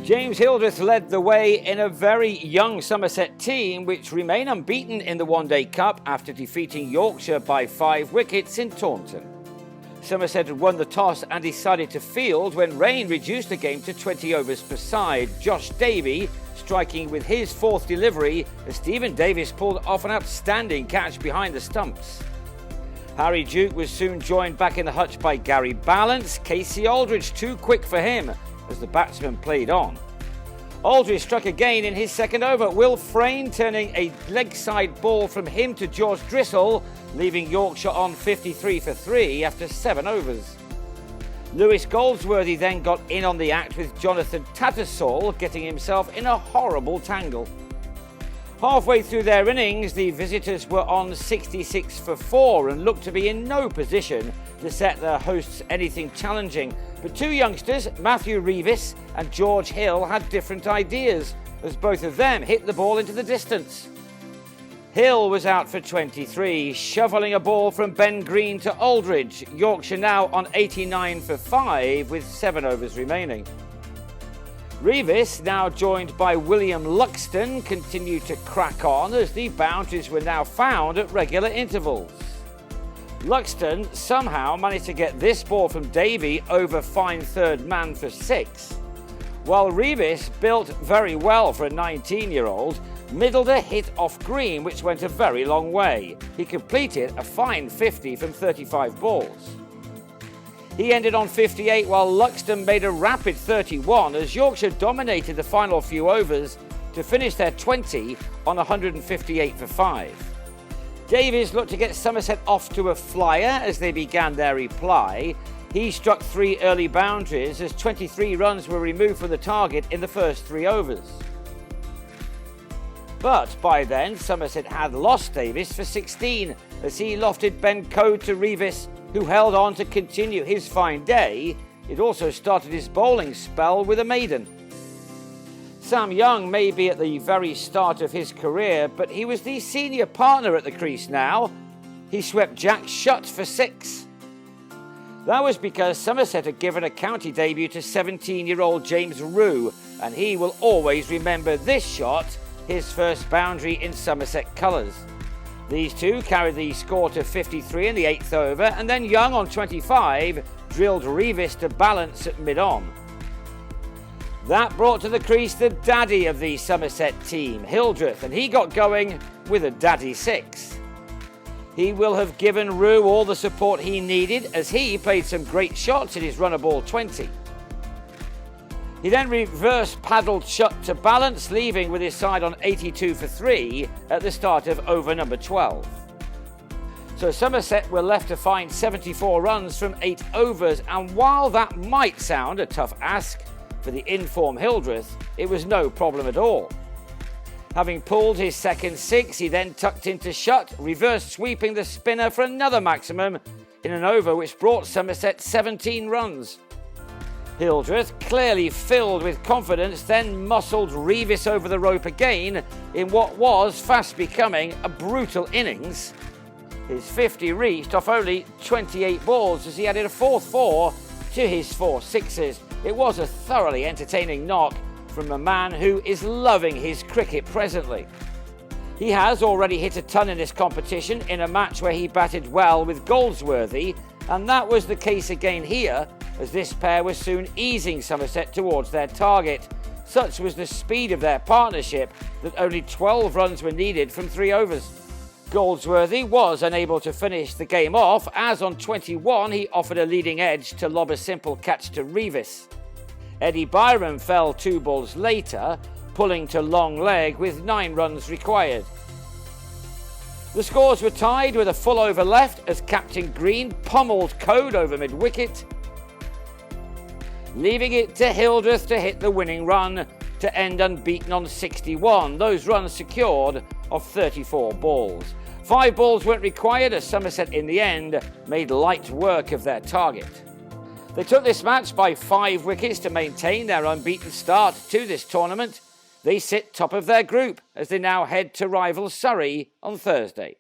James Hildreth led the way in a very young Somerset team which remain unbeaten in the One-Day Cup after defeating Yorkshire by 5 wickets in Taunton. Somerset had won the toss and decided to field when rain reduced the game to 20 overs per side. Josh Davey striking with his 4th delivery as Stephen Davis pulled off an outstanding catch behind the stumps. Harry Duke was soon joined back in the hutch by Gary Ballance. Casey Aldridge too quick for him as the batsman played on. Aldridge struck again in his 2nd over, Will Frayne turning a leg side ball from him to George Drissel, leaving Yorkshire on 53 for 3 after 7 overs. Lewis Goldsworthy then got in on the act with Jonathan Tattersall getting himself in a horrible tangle. Halfway through their innings, the visitors were on 66 for 4 and looked to be in no position to set their hosts anything challenging. But 2 youngsters, Matthew Reevis and George Hill, had different ideas as both of them hit the ball into the distance. Hill was out for 23, shoveling a ball from Ben Green to Aldridge. Yorkshire now on 89 for 5 with 7 overs remaining. Reevis, now joined by William Luxton, continued to crack on as the boundaries were now found at regular intervals. Luxton somehow managed to get this ball from Davey over fine 3rd man for 6, while Reevis, built very well for a 19-year-old, middled a hit off green which went a very long way. He completed a fine 50 from 35 balls. He ended on 58 while Luxton made a rapid 31 as Yorkshire dominated the final few overs to finish their 20 on 158 for 5. Davies looked to get Somerset off to a flyer as they began their reply. He struck 3 early boundaries as 23 runs were removed from the target in the first 3 overs. But by then, Somerset had lost Davies for 16 as he lofted Ben Coe to Reevis, who held on to continue his fine day. It also started his bowling spell with a maiden. Sam Young may be at the very start of his career, but he was the senior partner at the crease now. He swept Jack Shutt for 6. That was because Somerset had given a county debut to 17-year-old James Rue, and he will always remember this shot, his first boundary in Somerset colours. These two carried the score to 53 in the 8th over, and then Young on 25 drilled Reevis to balance at mid-on. That brought to the crease the daddy of the Somerset team, Hildreth, and he got going with a daddy 6. He will have given Rue all the support he needed as he played some great shots in his runner ball 20. He then reverse paddled Shutt to balance, leaving with his side on 82 for 3 at the start of over number 12. So Somerset were left to find 74 runs from 8 overs, and while that might sound a tough ask for the in-form Hildreth, it was no problem at all. Having pulled his second 6, he then tucked into Shutt, reverse sweeping the spinner for another maximum in an over which brought Somerset 17 runs. Hildreth, clearly filled with confidence, then muscled Reevis over the rope again in what was fast becoming a brutal innings. His 50 reached off only 28 balls as he added a 4th 4 to his 4 6s. It was a thoroughly entertaining knock from a man who is loving his cricket presently. He has already hit a ton in this competition in a match where he batted well with Goldsworthy, and that was the case again here as this pair was soon easing Somerset towards their target. Such was the speed of their partnership that only 12 runs were needed from 3 overs. Goldsworthy was unable to finish the game off as on 21 he offered a leading edge to lob a simple catch to Reevis. Eddie Byram fell 2 balls later, pulling to long leg with 9 runs required. The scores were tied with a full over left as Captain Green pommelled Code over mid-wicket, leaving it to Hildreth to hit the winning run to end unbeaten on 61. Those runs secured of 34 balls. 5 balls weren't required as Somerset in the end made light work of their target. They took this match by 5 wickets to maintain their unbeaten start to this tournament. They sit top of their group as they now head to rival Surrey on Thursday.